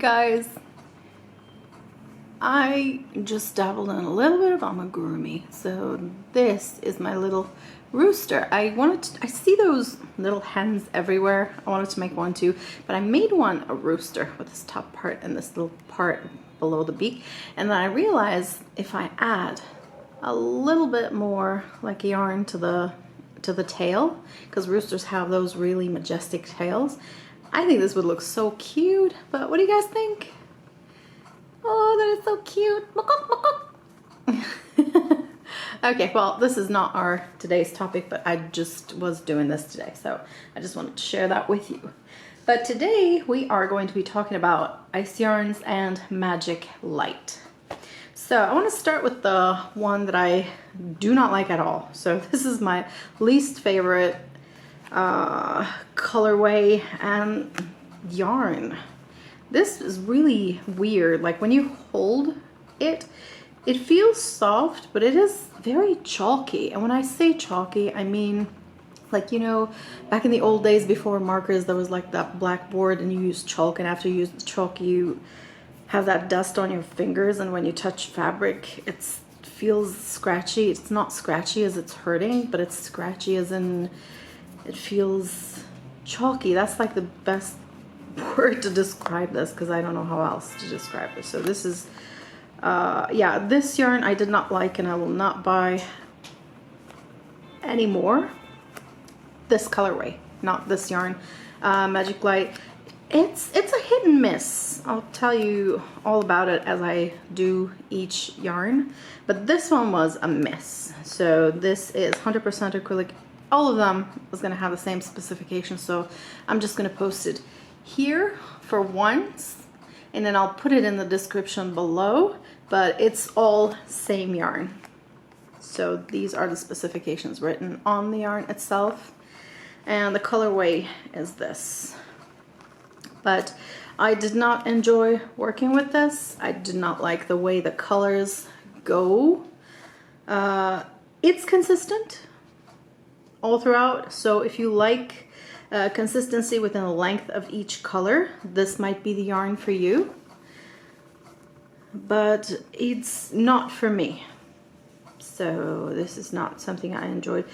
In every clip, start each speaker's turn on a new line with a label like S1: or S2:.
S1: guys, I just dabbled in a little bit of amigurumi. So this is my little rooster. I see those little hens everywhere. I wanted to make one too, but I made one a rooster with this top part and this little part below the beak. And then I realized if I add a little bit more like yarn to the tail, because roosters have those really majestic tails, I think this would look so cute. But what do you guys think? Oh, that is so cute. Okay, well, this is not our today's topic, but I just was doing this today, so I just wanted to share that with you. But today we are going to be talking about ice yarns and magic light. So I want to start with the one that I do not like at all. So this is my least favorite colorway and yarn. This is really weird. Like when you hold it, it feels soft, but it is very chalky. And when I say chalky, I mean, like, you know, back in the old days before markers, there was like that blackboard and you use chalk, and after you use the chalk, you have that dust on your fingers, and when you touch fabric, it feels scratchy. It's not scratchy as it's hurting, but it's scratchy as in it feels chalky. That's like the best word to describe this, because I don't know how else to describe it. So this is yeah, this yarn I did not like, and I will not buy anymore. This colorway, not this yarn. Magic Light, it's a hit and miss. I'll tell you all about it as I do each yarn, but this one was a miss. So this is 100% acrylic. All of them was going to have the same specification, so I'm just going to post it here for once, and then I'll put it in the description below, but it's all same yarn. So these are the specifications written on the yarn itself, and the colorway is this. But I did not enjoy working with this. I did not like the way the colors go. It's consistent all throughout, so if you like consistency within the length of each color, this might be the yarn for you, but it's not for me. So this is not something I enjoyed.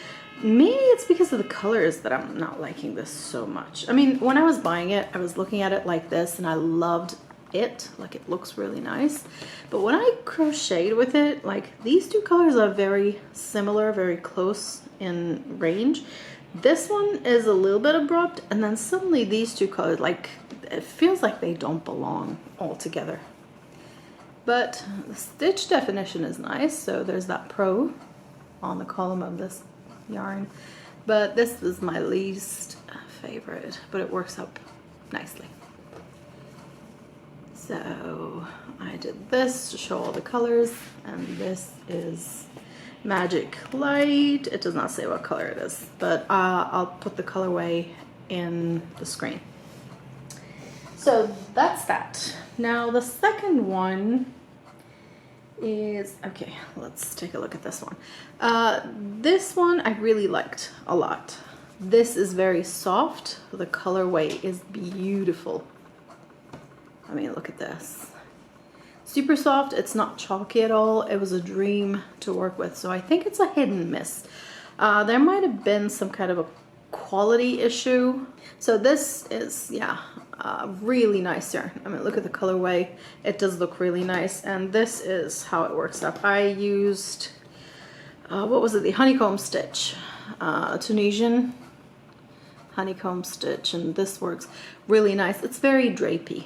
S1: Maybe it's because of the colors that I'm not liking this so much. I mean, when I was buying it, I was looking at it like this and I loved it, like it looks really nice. But when I crocheted with it, like these two colors are very similar, very close in range. This one is a little bit abrupt, and then suddenly these two colors, like, it feels like they don't belong all together. But the stitch definition is nice, so there's that pro on the column of this yarn. But this is my least favorite, but it works up nicely. So I did this to show all the colors, and this is Magic Light. It does not say what color it is, but I'll put the colorway in the screen. So that's that. Now the second one is, okay, let's take a look at this one. This one I really liked a lot. This is very soft. The colorway is beautiful. I mean, look at this. Super soft. It's not chalky at all. It was a dream to work with. So I think it's a hit and miss. There might have been some kind of a quality issue. So this is, yeah, really nice yarn. I mean, look at the colorway. It does look really nice. And this is how it works up. I used, what was it? The honeycomb stitch, Tunisian honeycomb stitch. And this works really nice. It's very drapey.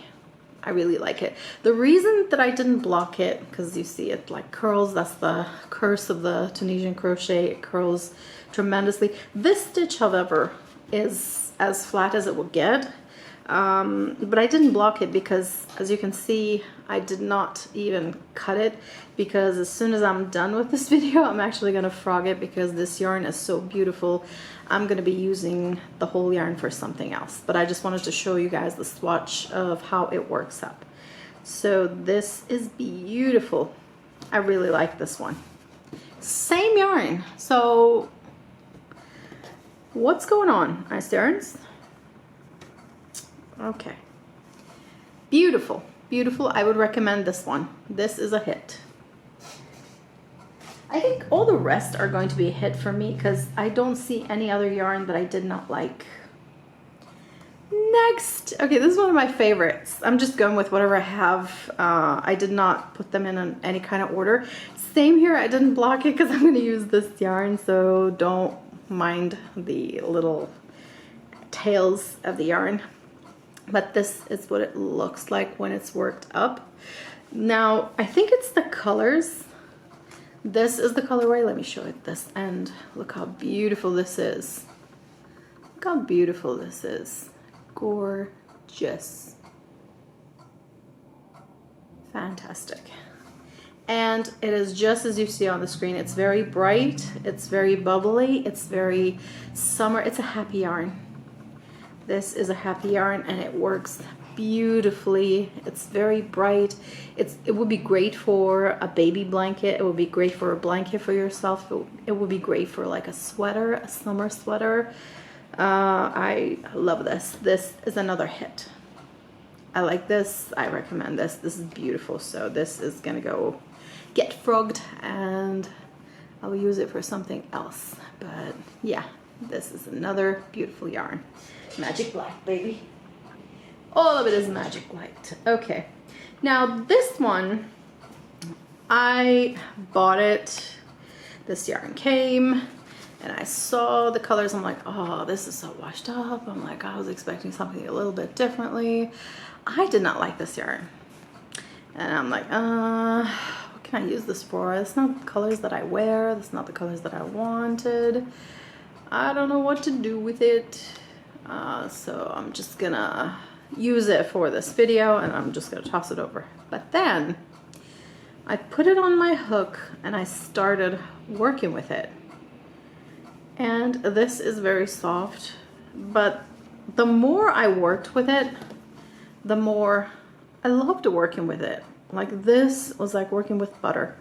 S1: I really like it. The reason that I didn't block it, because you see it like curls, that's the curse of the Tunisian crochet, it curls tremendously. This stitch, however, is as flat as it will get, but I didn't block it because, as you can see, I did not even cut it, because as soon as I'm done with this video, I'm actually going to frog it, because this yarn is so beautiful. I'm going to be using the whole yarn for something else, but I just wanted to show you guys the swatch of how it works up. So this is beautiful. I really like this one. Same yarn. So what's going on, ice yarns? Okay. Beautiful. beautiful. I would recommend this one. This is a hit. I think all the rest are going to be a hit for me because I don't see any other yarn that I did not like. Next, okay, this is one of my favorites. I'm just going with whatever I have. I did not put them in any kind of order. Same here, I didn't block it because I'm going to use this yarn, so don't mind the little tails of the yarn. But this is what it looks like when it's worked up. Now, I think it's the colors. This is the colorway. Let me show it this end. Look how beautiful this is. Look how beautiful this is. Gorgeous. Fantastic. And it is just as you see on the screen. It's very bright, it's very bubbly, it's very summer. It's a happy yarn. This is a happy yarn and it works beautifully. It's very bright. It would be great for a baby blanket. It would be great for a blanket for yourself. It would be great for like a sweater, a summer sweater. I love this. This is another hit. I like this. I recommend this. This is beautiful. So this is gonna go get frogged and I'll use it for something else. But yeah, this is another beautiful yarn. Magic Black, baby. All of it is Magic White. Okay. Now this one, I bought it. This yarn came and I saw the colors. I'm like, oh, this is so washed up. I'm like, I was expecting something a little bit differently. I did not like this yarn. And I'm like, what can I use this for? It's not the colors that I wear. It's not the colors that I wanted. I don't know what to do with it. So I'm just gonna use it for this video and I'm just gonna toss it over. But then I put it on my hook and I started working with it. And this is very soft, but the more I worked with it, the more I loved working with it. Like this was like working with butter.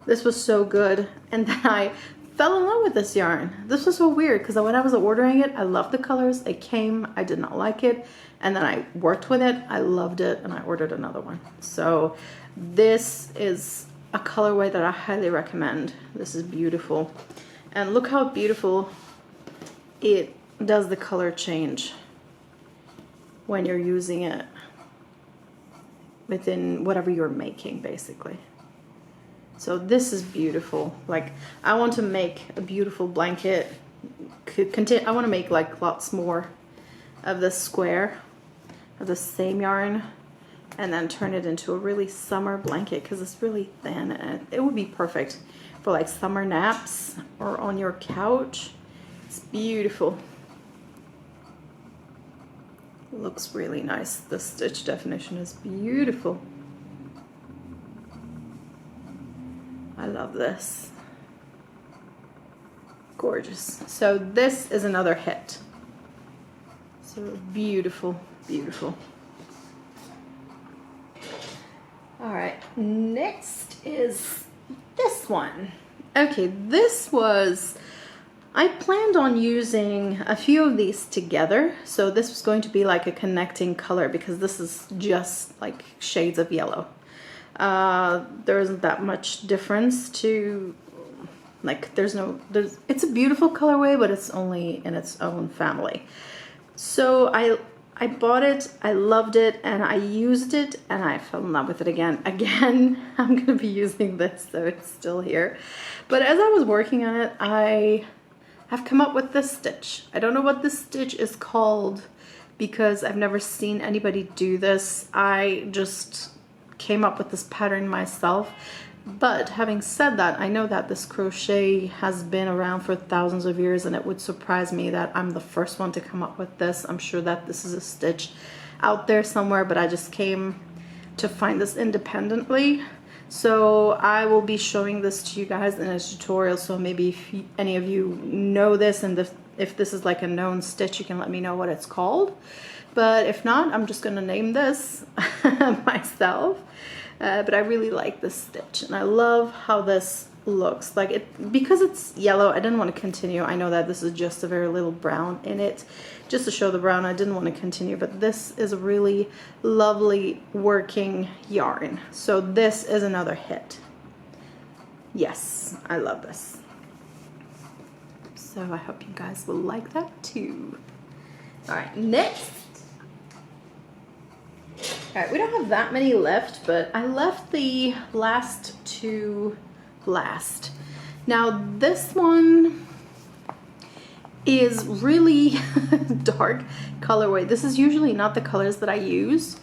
S1: This was so good. And then I fell in love with this yarn. This was so weird because when I was ordering it, I loved the colors. It came, I did not like it. And then I worked with it, I loved it, and I ordered another one. So this is a colorway that I highly recommend. This is beautiful. And look how beautiful it does the color change when you're using it within whatever you're making, basically. So this is beautiful. Like, I want to make a beautiful blanket. I want to make like lots more of this square of the same yarn and then turn it into a really summer blanket because it's really thin and it would be perfect for like summer naps or on your couch. It's beautiful. It looks really nice. The stitch definition is beautiful. I love this. Gorgeous. So this is another hit. So beautiful, beautiful. All right, next is this one. Okay, this was, I planned on using a few of these together. So this was going to be like a connecting color because this is just like shades of yellow. There isn't that much difference to, like, it's a beautiful colorway, but it's only in its own family. So I bought it, I loved it, and I used it, and I fell in love with it again. Again, I'm gonna be using this, so it's still here. But as I was working on it, I have come up with this stitch. I don't know what this stitch is called because I've never seen anybody do this. I just came up with this pattern myself. But having said that, I know that this crochet has been around for thousands of years, and it would surprise me that I'm the first one to come up with this. I'm sure that this is a stitch out there somewhere, but I just came to find this independently. So I will be showing this to you guys in a tutorial, so maybe if any of you know this and if this is like a known stitch, you can let me know what it's called. But if not, I'm just gonna name this myself. But I really like this stitch, and I love how this looks like it, because it's yellow. I didn't want to continue. I know that this is just a very little brown in it, just to show the brown. I didn't want to continue, but this is a really lovely working yarn. So this is another hit. Yes, I love this. So I hope you guys will like that too. All right, next. All right, we don't have that many left, but I left the last two last. Now this one is really dark colorway. This is usually not the colors that I use,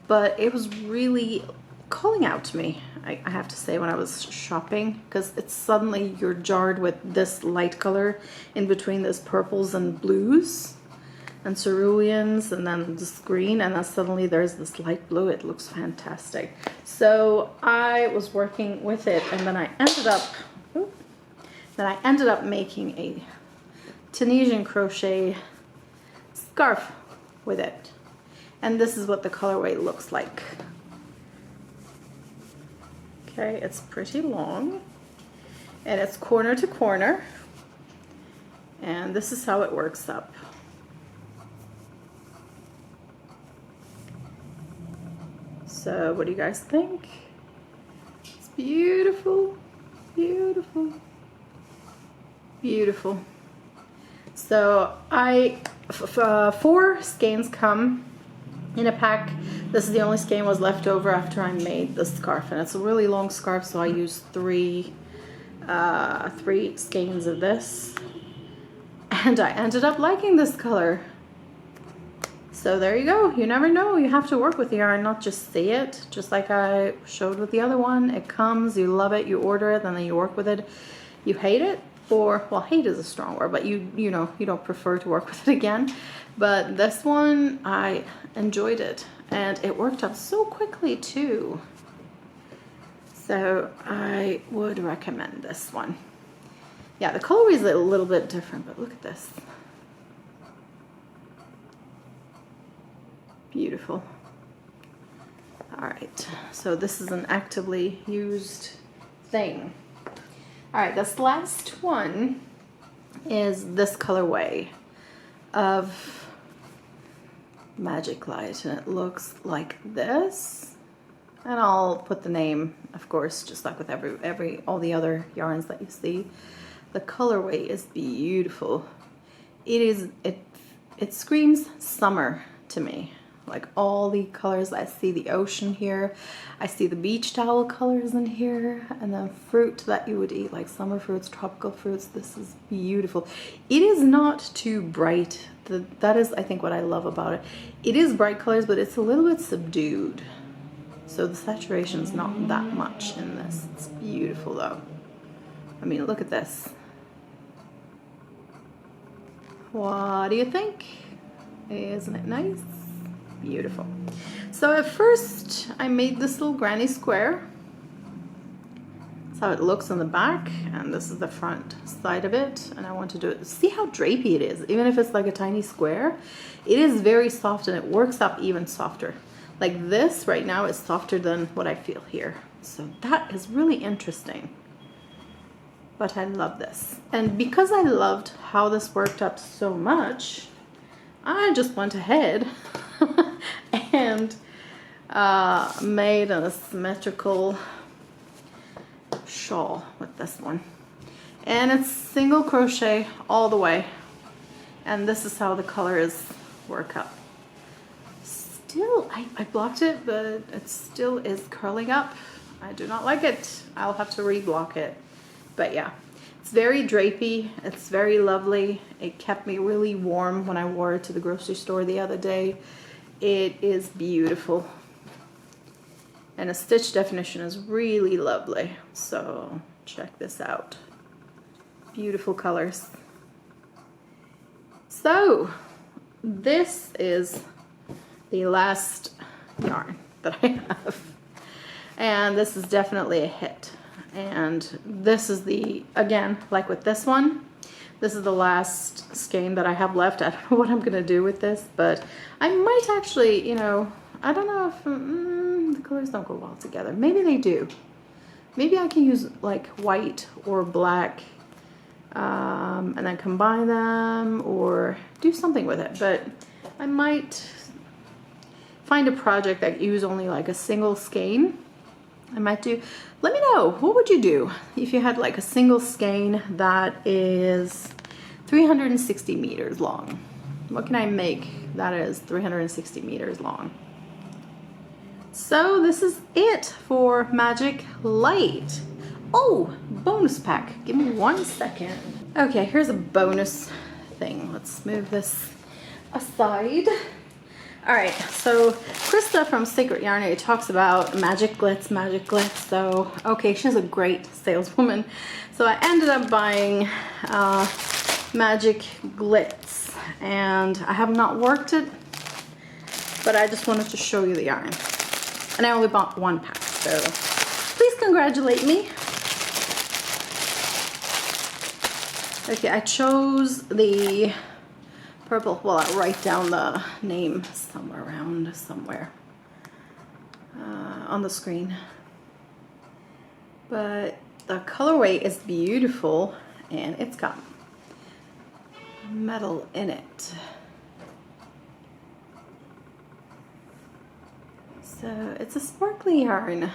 S1: but it was really calling out to me, I have to say, when I was shopping, because it's suddenly you're jarred with this light color in between those purples and blues and ceruleans, and then this green, and then suddenly there's this light blue. It looks fantastic. So I was working with it, and then I ended up making a Tunisian crochet scarf with it, and this is what the colorway looks like. Okay, it's pretty long, and it's corner to corner, and this is how it works up. So what do you guys think? It's beautiful, beautiful, beautiful. So four skeins come in a pack. This is the only skein was left over after I made the scarf, and it's a really long scarf, so I used three skeins of this, and I ended up liking this color. So there you go. You never know. You have to work with the yarn, not just see it. Just like I showed with the other one. It comes, you love it, you order it, and then you work with it. You hate it, or, well, hate is a strong word, but you know, you don't prefer to work with it again. But this one, I enjoyed it, and it worked up so quickly too. So I would recommend this one. Yeah, the colorway is a little bit different, but look at this. Beautiful. All right, so this is an actively used thing. All right, this last one is this colorway of Magic Light, and it looks like this. And I'll put the name, of course, just like with all the other yarns that you see. The colorway is beautiful. It screams summer to me. Like all the colors, I see the ocean here, I see the beach towel colors in here, and then fruit that you would eat, like summer fruits, tropical fruits. This is beautiful. It is not too bright. That is, I think, what I love about it. It is bright colors, but it's a little bit subdued. So the saturation is not that much in this. It's beautiful though. I mean, look at this. What do you think? Isn't it nice? Beautiful. So at first I made this little granny square. That's how it looks on the back, and this is the front side of it, and I want to do it. See how drapey it is, even if it's like a tiny square. It is very soft, and it works up even softer. Like this right now is softer than what I feel here. So that is really interesting. But I love this. And because I loved how this worked up so much, I just went ahead and made a symmetrical shawl with this one, and it's single crochet all the way, and this is how the colors work up. Still, I blocked it, but it still is curling up. I do not like it. I'll have to reblock it, but yeah, it's very drapey. It's very lovely. It kept me really warm when I wore it to the grocery store the other day. It is beautiful. And the stitch definition is really lovely. So check this out. Beautiful colors. So this is the last yarn that I have. And this is definitely a hit. And this is again, like with this one, this is the last skein that I have left. I don't know what I'm gonna do with this, but I might actually, you know, I don't know if the colors don't go well together. Maybe they do. maybe I can use like white or black and then combine them or do something with it. But I might find a project that use only like a single skein. I might do. Let me know, what would you do if you had like a single skein that is 360 meters long? What can I make that is 360 meters long? So this is it for Magic Light. Oh, bonus pack. Give me 1 second. Okay, here's a bonus thing. Let's move this aside. All right, so Krista from Sacred Yarn talks about magic glitz, magic glitz. So, okay, she's a great saleswoman. So I ended up buying magic glitz, and I have not worked it, but I just wanted to show you the yarn. And I only bought 1 pack, so please congratulate me. Okay, I chose the purple. Well, I'll write down the name somewhere around somewhere on the screen. But the colorway is beautiful, and it's got metal in it. So it's a sparkly yarn.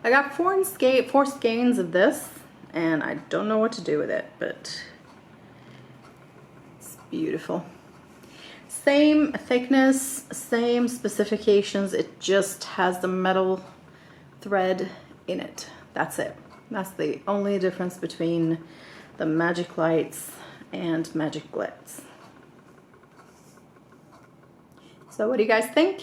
S1: I got 4 skeins of this, and I don't know what to do with it, but it's beautiful. Same thickness, same specifications, it just has the metal thread in it. That's it. That's the only difference between the Magic Lights and Magic Glitz. So what do you guys think?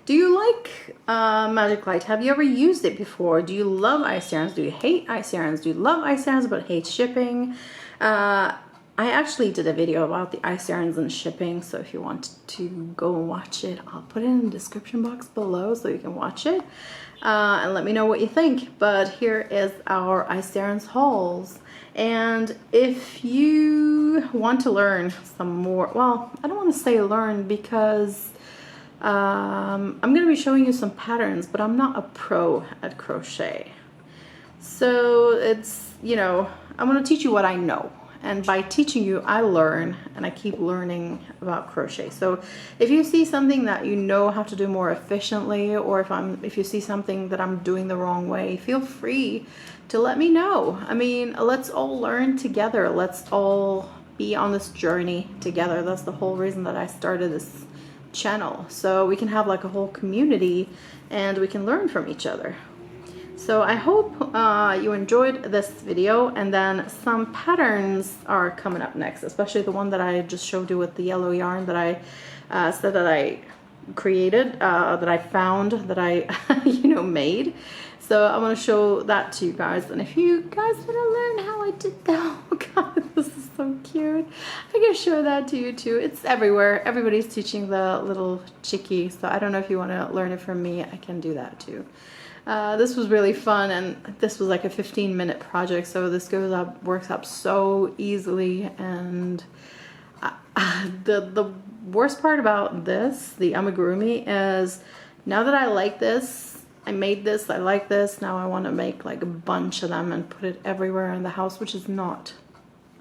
S1: Do you like Magic Light? Have you ever used it before? Do you love ice yarns? Do you hate ice yarns? Do you love ice yarns but hate shipping? I actually did a video about the ice yarns and shipping, so if you want to go and watch it, I'll put it in the description box below so you can watch it and let me know what you think. But here is our ice yarns hauls. And if you want to learn some more, well, I don't want to say learn because I'm going to be showing you some patterns, but I'm not a pro at crochet. So it's, you know, I'm going to teach you what I know. And by teaching you, I learn, and I keep learning about crochet. So if you see something that you know how to do more efficiently, or if you see something that I'm doing the wrong way, feel free to let me know. I mean, let's all learn together. Let's all be on this journey together. That's the whole reason that I started this channel, so we can have like a whole community and we can learn from each other. So I hope you enjoyed this video, and then some patterns are coming up next, especially the one that I just showed you with the yellow yarn that I said that I created, that I found, that I made. So I want to show that to you guys, and if you guys want to learn how I did that, oh god, this is so cute, I can show that to you too. It's everywhere. Everybody's teaching the little chickie, so I don't know if you want to learn it from me, I can do that too. This was really fun, and this was like a 15-minute project, so this works up so easily. And the worst part about this, the amigurumi, is now that I like this, I made this, I like this, now I want to make like a bunch of them and put it everywhere in the house, which is not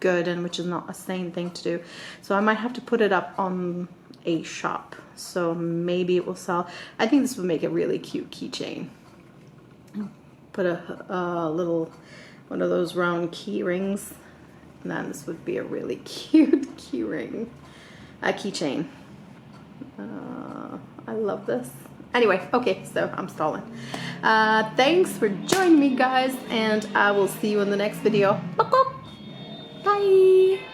S1: good and which is not a sane thing to do. So I might have to put it up on a shop, so maybe it will sell. I think this would make a really cute keychain. Put a little one of those round key rings, and then this would be a really cute key ring, keychain. I love this. Anyway, okay, so I'm stalling. Thanks for joining me, guys, and I will see you in the next video. Bye.